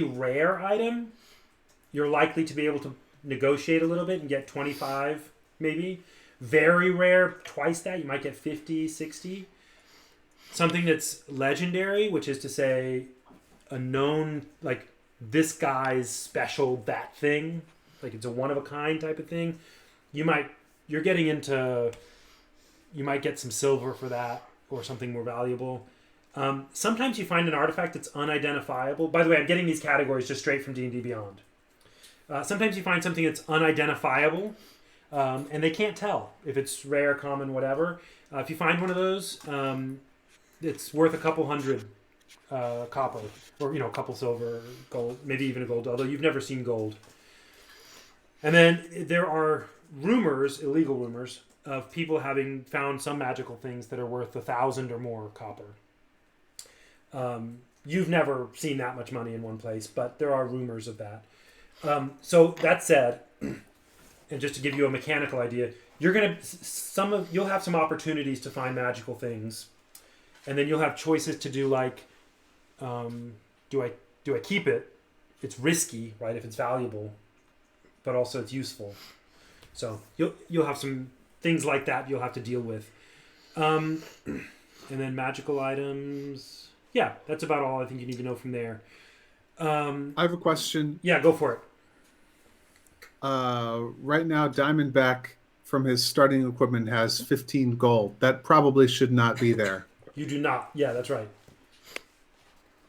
really rare item, you're likely to be able to negotiate a little bit and get 25 maybe. Very rare, twice that, you might get 50, 60. Something that's legendary, which is to say a known, like this guy's special that thing, like it's a one of a kind type of thing, you're getting into, you might get some silver for that or something more valuable. Sometimes you find an artifact that's unidentifiable. By the way, I'm getting these categories just straight from D&D Beyond. Sometimes you find something that's unidentifiable, and they can't tell if it's rare, common, whatever. If you find one of those, it's worth a couple hundred copper, or a couple silver, gold, maybe even a gold, although you've never seen gold. And then there are rumors, illegal rumors, of people having found some magical things that are worth 1,000 or more copper. You've never seen that much money in one place, but there are rumors of that. So that said, and just to give you a mechanical idea, you'll have some opportunities to find magical things, and then you'll have choices to do like, do I keep it? It's risky, right? If it's valuable, but also it's useful. So you'll have some things like that you'll have to deal with, and then magical items. Yeah, that's about all I think you need to know from there. I have a question. Yeah, go for it. Right now, Diamondback from his starting equipment has 15 gold. That probably should not be there. You do not. Yeah, that's right.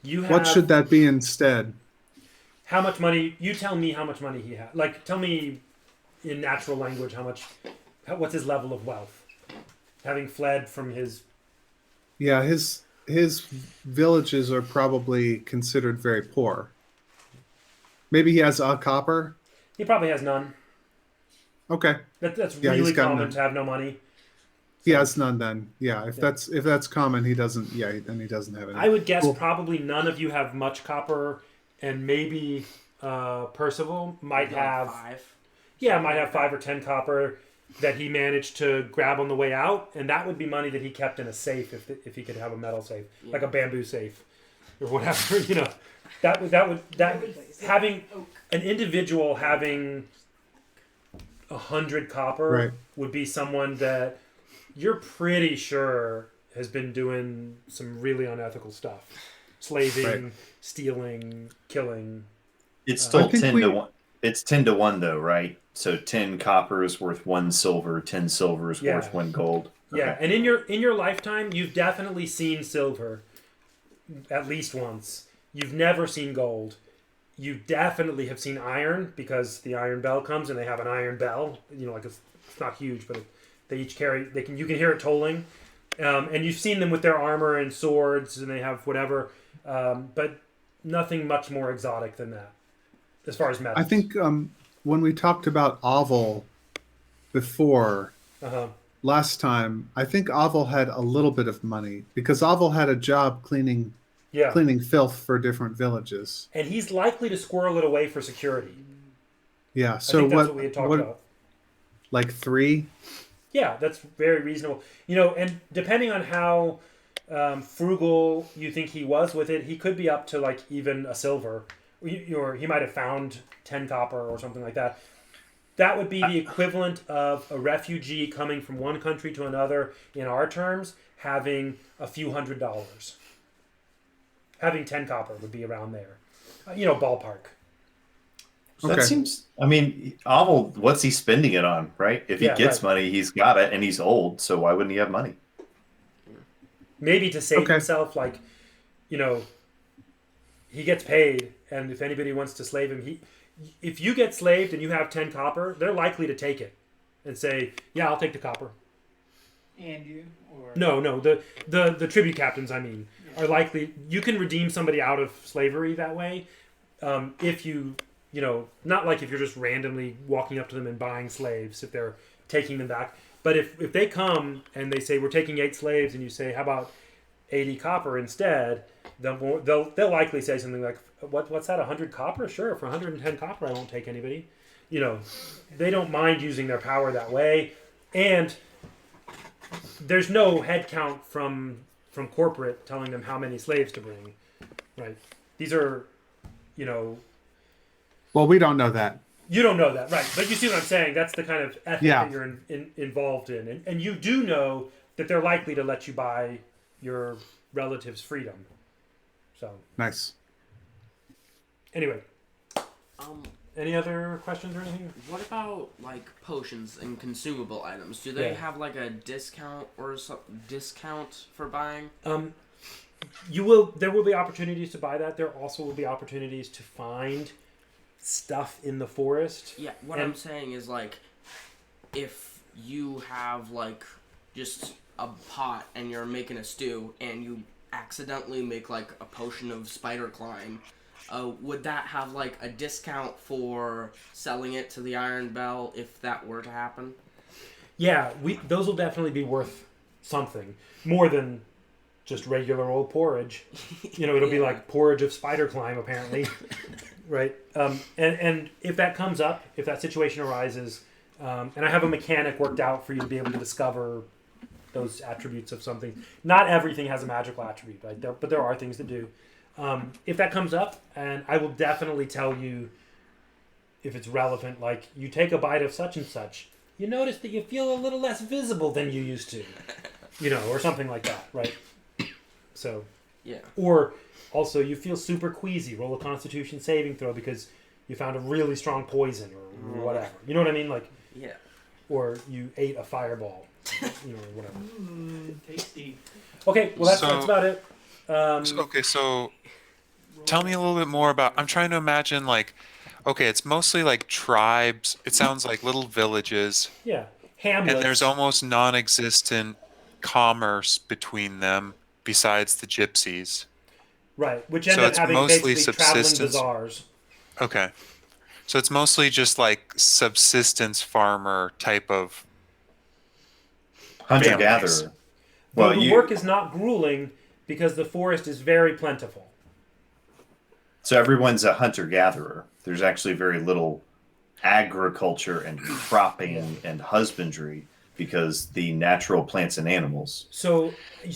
What should that be instead? How much money? You tell me how much money he has. Like, tell me in natural language what's his level of wealth? Having fled from his... Yeah, his villages are probably considered very poor. Maybe he has a copper? He probably has none. Okay. That's really common to have no money. He has none then. Yeah, if that's common, he doesn't. Yeah, then he doesn't have any. I would guess probably none of you have much copper, and maybe Percival might have 5. Yeah, might have 5 or 10 copper that he managed to grab on the way out, and that would be money that he kept in a safe if he could have a metal safe, like a bamboo safe or whatever. That would having an individual having 100 copper would be someone that you're pretty sure has been doing some really unethical stuff. Slaving, stealing, killing. It's still 10 to 1. It's 10 to 1 though, right? So 10 copper is worth 1 silver, 10 silver is worth 1 gold. Okay. Yeah, and in your lifetime, you've definitely seen silver at least once. You've never seen gold. You definitely have seen iron, because the iron bell comes and they have an iron bell. Like it's not huge, but they each carry. You can hear it tolling, and you've seen them with their armor and swords, and they have whatever, but nothing much more exotic than that, as far as metals. I think when we talked about Oval before last time, I think Oval had a little bit of money because Oval had a job cleaning filth for different villages, and he's likely to squirrel it away for security. Yeah. So I think that's what we had talked about. Like 3? Yeah, that's very reasonable. And depending on how frugal you think he was with it, he could be up to like even a silver, or he might have found 10 copper or something like that. That would be the equivalent of a refugee coming from one country to another, in our terms, having a few $100s. Having 10 copper would be around there. Ballpark. So that seems... I mean, Oval, what's he spending it on, right? If he gets money, he's got it, and he's old, so why wouldn't he have money? Maybe to save himself, like, he gets paid, and if anybody wants to slave him, if you get slaved and you have 10 copper, they're likely to take it and say, yeah, I'll take the copper. And you? Or... No, the tribute captains, are likely... You can redeem somebody out of slavery that way, if you... not like if you're just randomly walking up to them and buying slaves, if they're taking them back. But if they come and they say, we're taking 8 slaves, and you say, how about 80 copper instead, they'll likely say something like, what's that, 100 copper? Sure, for 110 copper, I won't take anybody. They don't mind using their power that way. And there's no head count from corporate telling them how many slaves to bring, right? These are you know. Well, we don't know that. You don't know that, right? But you see what I'm saying? That's the kind of ethic that you're involved in, and you do know that they're likely to let you buy your relative's freedom. So nice. Anyway, any other questions or anything? What about like potions and consumable items? Do they have like a discount or discount for buying? There will be opportunities to buy that. There also will be opportunities to find stuff in the forest. Yeah, what I'm saying is like, if you have like just a pot and you're making a stew and you accidentally make like a potion of spider climb, would that have like a discount for selling it to the Iron Bell if that were to happen? Yeah, those will definitely be worth something more than just regular old porridge. It'll be like porridge of spider climb apparently. Right. And if that comes up, if that situation arises, and I have a mechanic worked out for you to be able to discover those attributes of something. Not everything has a magical attribute, right? But there are things that do. If that comes up, and I will definitely tell you if it's relevant, like you take a bite of such and such, you notice that you feel a little less visible than you used to, or something like that, right? So, yeah. Or also you feel super queasy, roll a Constitution saving throw because you found a really strong poison or whatever. You know what I mean? Like, yeah. Or you ate a fireball, or whatever. Tasty. Okay, well that's about it. So tell me a little bit more about. I'm trying to imagine it's mostly like tribes. It sounds like little villages. Yeah, hamlets. And there's almost non-existent commerce between them besides the gypsies. Right, which end up having basically traveling bazaars. Okay. So it's mostly just like subsistence farmer type of hunter-gatherer. Well, the work is not grueling because the forest is very plentiful. So everyone's a hunter-gatherer. There's actually very little agriculture and cropping and husbandry because the natural plants and animals. So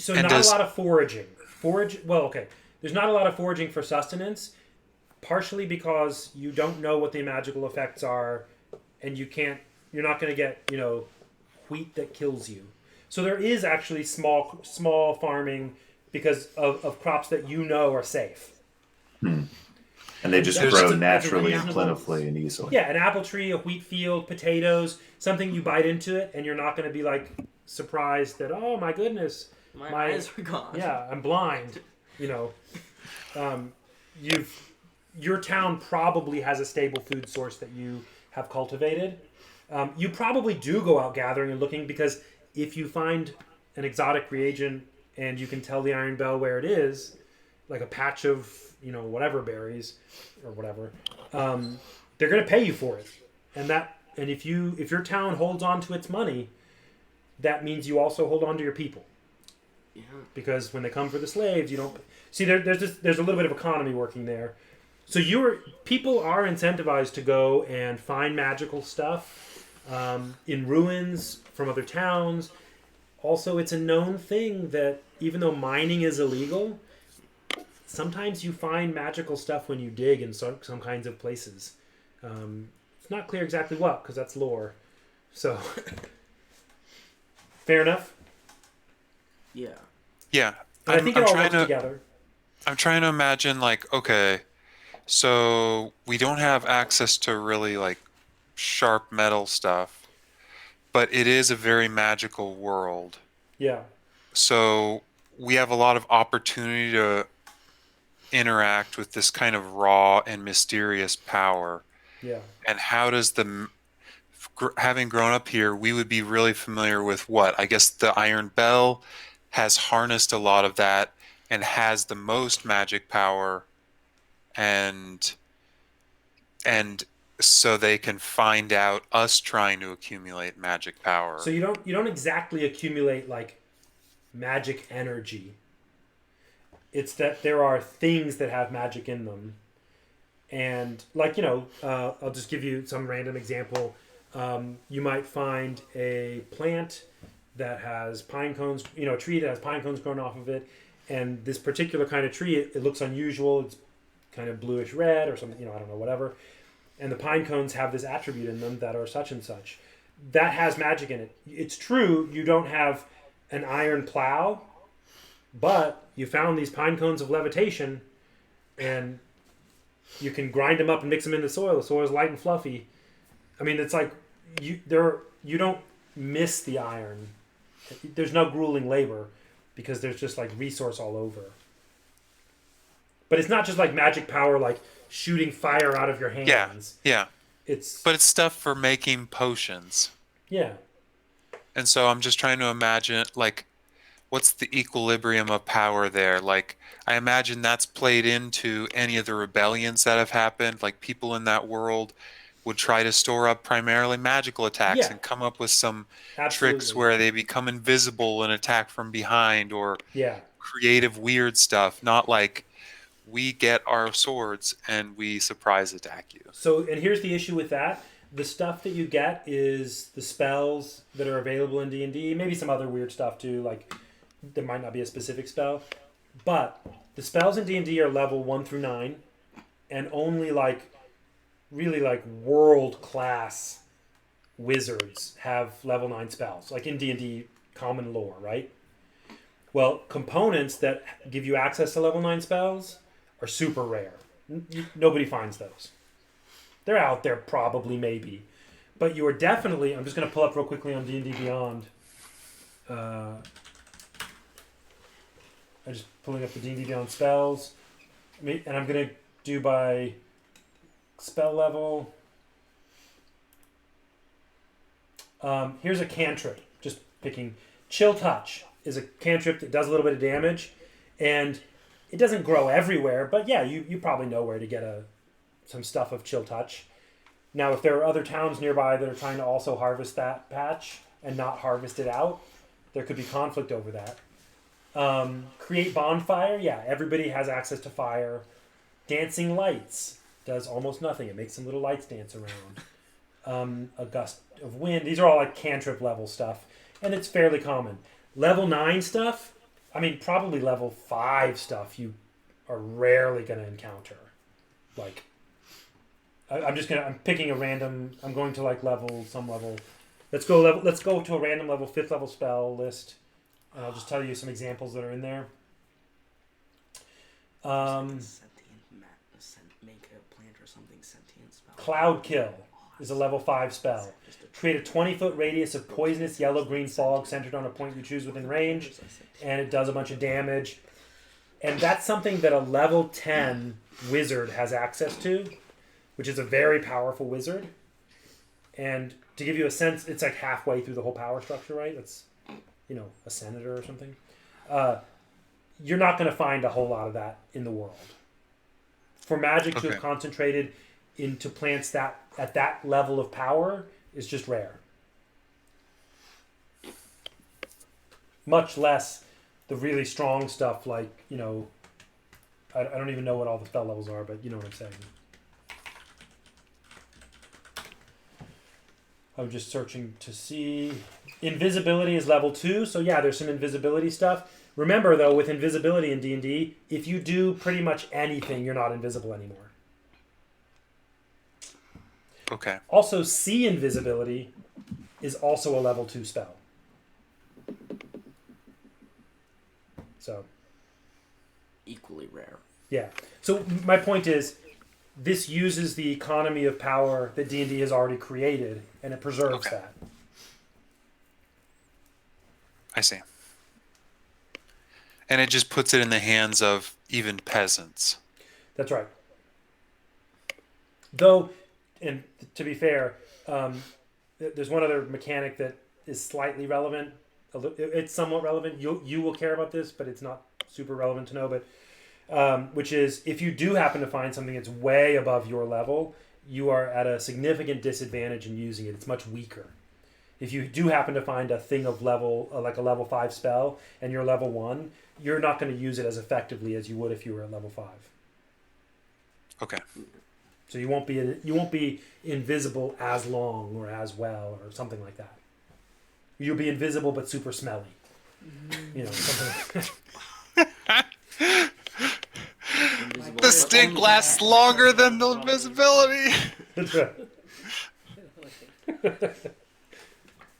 not a lot of foraging. There's not a lot of foraging for sustenance, partially because you don't know what the magical effects are, and you're not going to get, wheat that kills you. So there is actually small farming because of crops that are safe. And they just grow naturally and plentifully and easily. Yeah, an apple tree, a wheat field, potatoes, something you bite into it, and you're not going to be like surprised that, oh my goodness, my eyes are gone. Yeah, I'm blind. Your town probably has a stable food source that you have cultivated. You probably do go out gathering and looking because if you find an exotic reagent and you can tell the Iron Bell where it is, like a patch of whatever berries or whatever, they're going to pay you for it. And if your town holds on to its money, that means you also hold on to your people. Yeah. Because when they come for the slaves, you don't see there's a little bit of economy working there. So people are incentivized to go and find magical stuff in ruins from other towns. Also, it's a known thing that even though mining is illegal, sometimes you find magical stuff when you dig in some kinds of places. It's not clear exactly what, because that's lore. So, fair enough? Yeah. Yeah. I think it all works together. I'm trying to imagine, so we don't have access to really, sharp metal stuff, but it is a very magical world. Yeah. So we have a lot of opportunity to interact with this kind of raw and mysterious power. Yeah. And how does having grown up here, we would be really familiar with what? I guess the Iron Bell has harnessed a lot of that and has the most magic power, and so they can find out us trying to accumulate magic power. So you don't exactly accumulate magic energy. It's that there are things that have magic in them. And I'll just give you some random example. You might find a plant that has pine cones, a tree that has pine cones growing off of it. And this particular kind of tree, it looks unusual. It's kind of bluish red or something, I don't know, whatever. And the pine cones have this attribute in them that are such and such. That has magic in it. It's true you don't have an iron plow, but you found these pine cones of levitation, and you can grind them up and mix them in the soil. The soil is light and fluffy. I mean, it's like you don't miss the iron. There's no grueling labor because there's just like resource all over. But it's not just like magic power, like shooting fire out of your hands. Yeah. But it's stuff for making potions. Yeah. And so I'm just trying to imagine, like, what's the equilibrium of power there? Like, I imagine that's played into any of the rebellions that have happened. Like, people in that world would try to store up primarily magical attacks and come up with some tricks where they become invisible and attack from behind, or creative weird stuff. Not like we get our swords and we surprise attack you. So, and here's the issue with that. The stuff that you get is the spells that are available in D&D. Maybe some other weird stuff too, like there might not be a specific spell. But the spells in D&D are level 1 through 9. And only like, really like world-class wizards have level 9 spells. Like in D&D common lore, right? Well, components that give you access to level 9 spells are super rare. Nobody finds those. They're out there probably, maybe. But you are definitely... I'm just going to pull up real quickly on D&D Beyond. I'm just pulling up the D&D Beyond spells. And I'm going to do by spell level. Here's a cantrip. Just picking. Chill Touch is a cantrip that does a little bit of damage. And it doesn't grow everywhere. But yeah, you probably know where to get some stuff of Chill Touch. Now, if there are other towns nearby that are trying to also harvest that patch and not harvest it out, there could be conflict over that. Create Bonfire. Yeah, everybody has access to fire. Dancing Lights does almost nothing. It makes some little lights dance around. A Gust of Wind. These are all like cantrip level stuff. And it's fairly common. Level 9 stuff, I mean, probably level 5 stuff you are rarely going to encounter. Like, I'm picking a random, I'm going to like some level. Let's go to a random level, 5th level spell list. And I'll just tell you some examples that are in there. Cloud Kill is a level 5 spell. Create a 20-foot radius of poisonous yellow-green fog centered on a point you choose within range. And it does a bunch of damage. And that's something that a level 10 wizard has access to, which is a very powerful wizard. And to give you a sense, it's like halfway through the whole power structure, right? That's, a senator or something. You're not going to find a whole lot of that in the world. For magic to have concentrated into plants that at that level of power is just rare. Much less the really strong stuff like, I don't even know what all the spell levels are, but you know what I'm saying. I'm just searching to see. Invisibility is level 2, so yeah, there's some invisibility stuff. Remember, though, with invisibility in D&D, if you do pretty much anything, you're not invisible anymore. Okay. Also, see invisibility is also a level 2 spell. So. Equally rare. Yeah. So my point is, this uses the economy of power that D&D has already created, and it preserves that. I see. And it just puts it in the hands of even peasants. That's right. Though, and to be fair, there's one other mechanic that is slightly relevant. It's somewhat relevant. You will care about this, but it's not super relevant to know. But which is, if you do happen to find something that's way above your level, you are at a significant disadvantage in using it. It's much weaker. If you do happen to find a thing of level, like a level 5 spell, and you're level 1, you're not going to use it as effectively as you would if you were at level 5. Okay. So you won't be invisible as long or as well or something like that. You'll be invisible but super smelly. Something like that. The stink lasts longer than the invisibility. That's right.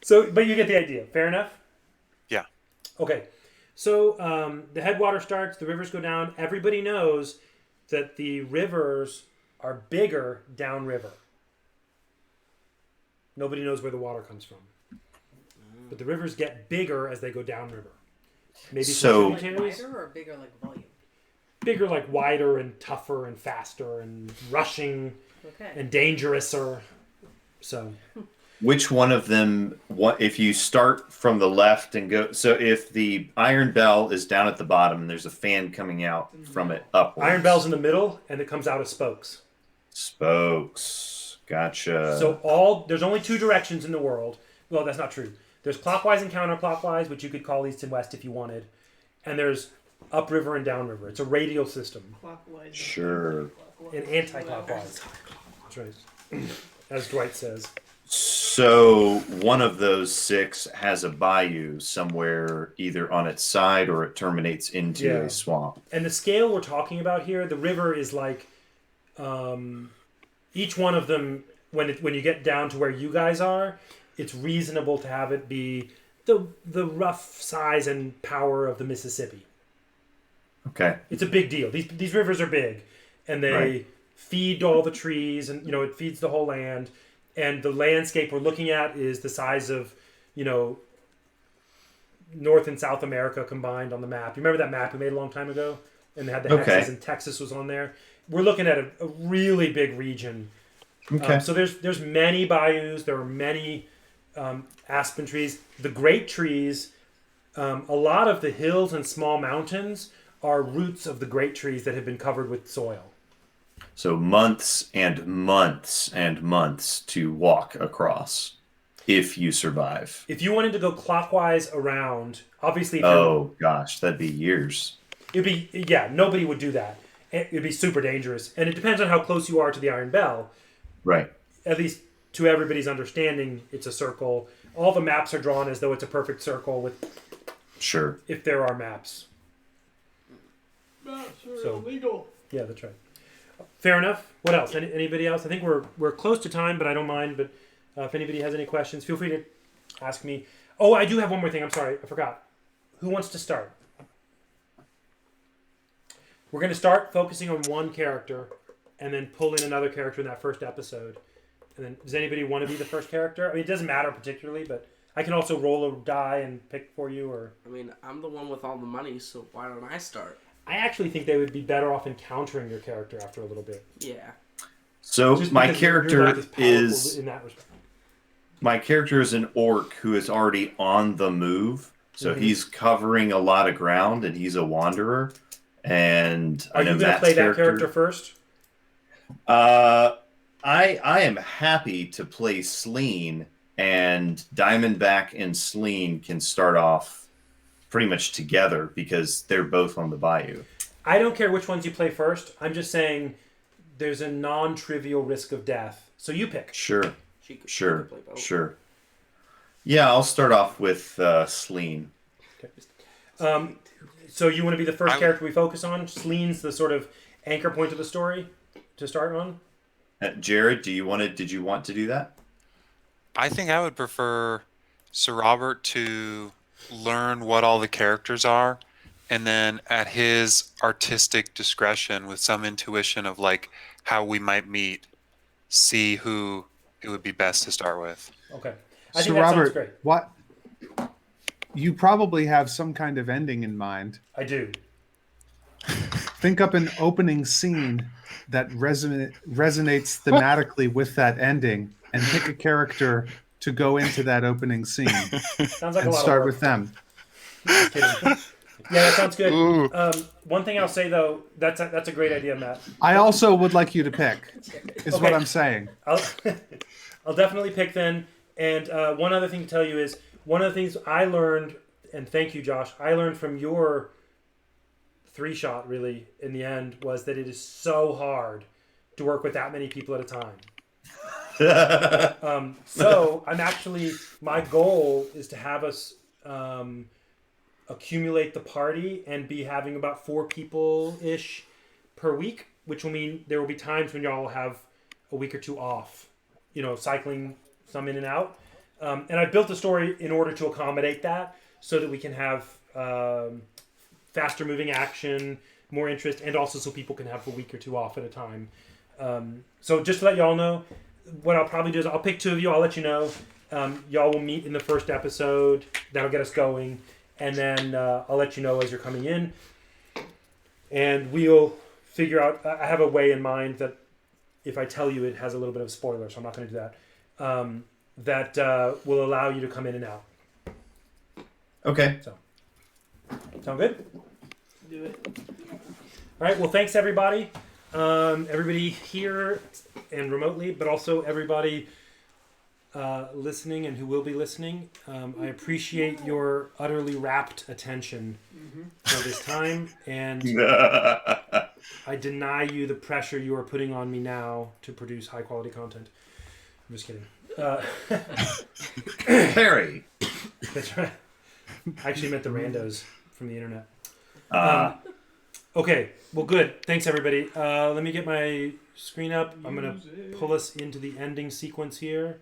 So, but you get the idea. Fair enough? Yeah. Okay. So the headwater starts, the rivers go down. Everybody knows that the rivers are bigger downriver. Nobody knows where the water comes from. But the rivers get bigger as they go downriver. Maybe So, Like wider or bigger like volume? bigger, like wider and tougher and faster and rushing Okay. and dangerouser. So which one of them? What if you start from the left and go? So if the iron bell is down at the bottom and there's a fan coming out from it upwards. iron bell's in the middle and it comes out as spokes. Spokes. Gotcha. So there's only two directions in the world. Well, that's not true. There's clockwise and counterclockwise, which you could call east and west if you wanted. And there's upriver and downriver. It's a radial system. Clockwise. Sure. And anti-clockwise. That's right. As Dwight says. So one of those 6 has a bayou somewhere either on its side or it terminates into a swamp. And the scale we're talking about here, the river is like each one of them, when you get down to where you guys are, it's reasonable to have it be the rough size and power of the Mississippi. Okay. It's a big deal. These rivers are big, and they feed all the trees, and it feeds the whole land. And the landscape we're looking at is the size of, North and South America combined on the map. You remember that map we made a long time ago? And they had the hexes, and Texas was on there. We're looking at a really big region. Okay. So there's many bayous. There are many aspen trees. The great trees, a lot of the hills and small mountains are roots of the great trees that have been covered with soil. So months and months and months to walk across if you survive. If you wanted to go clockwise around, obviously... gosh, that'd be years. Nobody would do that. It'd be super dangerous. And it depends on how close you are to the Iron Bell. Right. At least to everybody's understanding, it's a circle. All the maps are drawn as though it's a perfect circle with... Sure. If there are maps. Maps are So- illegal. Yeah, that's right. Fair enough. What else? Anybody else? I think we're close to time, but I don't mind. But if anybody has any questions, feel free to ask me. Oh, I do have one more thing. I'm sorry. I forgot. Who wants to start? We're going to start focusing on one character and then pull in another character in that first episode. And then does anybody want to be the first character? I mean, it doesn't matter particularly, but I can also roll a die and pick for you. Or I mean, I'm the one with all the money, so why don't I start? I actually think they would be better off encountering your character after a little bit. Yeah. So Just my because you're not character as powerful is in that respect. my character is an orc who is already on the move. So he's covering a lot of ground and he's a wanderer. And Are you going to play that character first? I am happy to play Sleen, and Diamondback and Sleen can start off pretty much together because they're both on the bayou. I don't care which ones you play first. I'm just saying there's a non-trivial risk of death. So you pick. Sure. She could Sure. play both. Sure. Yeah, I'll start off with Sleen. Okay. So you want to be the first character we focus on? Sleen's the sort of anchor point of the story to start on? Jared, did you want to do that? I think I would prefer Sir Robert to learn what all the characters are, and then at his artistic discretion, with some intuition of like how we might meet, see who it would be best to start with. Okay. I So think that sounds Robert, great. what you probably have some kind of ending in mind. I do. Think up an opening scene that resonates thematically with that ending, and pick a character to go into that opening scene Sounds like a and lot start of work. with them. Just kidding. Yeah, that sounds good. Ooh. One thing I'll say though, that's a great idea, Matt. I also would like you to pick, is what Okay. I'm saying. I'll definitely pick then. And one other thing to tell you is one of the things I learned, and thank you, Josh. I learned from your 3-shot really in the end was that it is so hard to work with that many people at a time. So I'm actually, my goal is to have us accumulate the party and be having about 4 people-ish per week. which will mean there will be times when y'all will have a week or two off, cycling some in and out. And I built the story in order to accommodate that so that we can have faster moving action, more interest, and also so people can have a week or two off at a time. So just to let y'all know, what I'll probably do is I'll pick 2 of you. I'll let you know. Y'all will meet in the first episode. That'll get us going. And then I'll let you know as you're coming in. And we'll figure out... I have a way in mind that if I tell you, it has a little bit of spoiler, so I'm not going to do that. That will allow you to come in and out. Okay. So, sound good? Do it. All right. Well, thanks, everybody. Everybody here and remotely, but also everybody listening and who will be listening. I appreciate your utterly rapt attention for this time, and I deny you the pressure you are putting on me now to produce high-quality content. I'm just kidding. Perry. That's right. I actually meant the randos from the internet. Okay. Well, good. Thanks, everybody. Let me get my screen up. I'm going to pull us into the ending sequence here.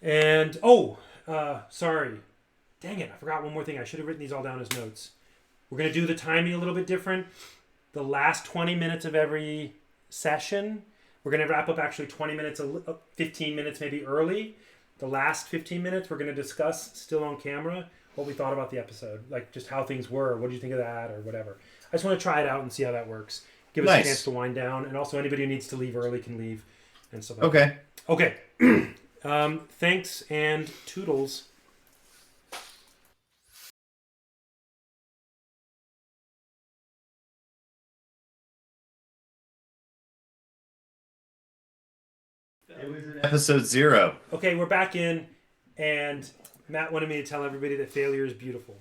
And, sorry. Dang it. I forgot one more thing. I should have written these all down as notes. We're going to do the timing a little bit different. The last 20 minutes of every session, we're going to wrap up actually 20 minutes, 15 minutes maybe early. The last 15 minutes, we're going to discuss, still on camera, what we thought about the episode. Like, just how things were. What did you think of that or whatever. I just want to try it out and see how that works. Give us a chance to wind down. And also anybody who needs to leave early can leave and stuff like that. Okay. Thanks and toodles. It was episode 0. Okay, we're back in, and Matt wanted me to tell everybody that failure is beautiful.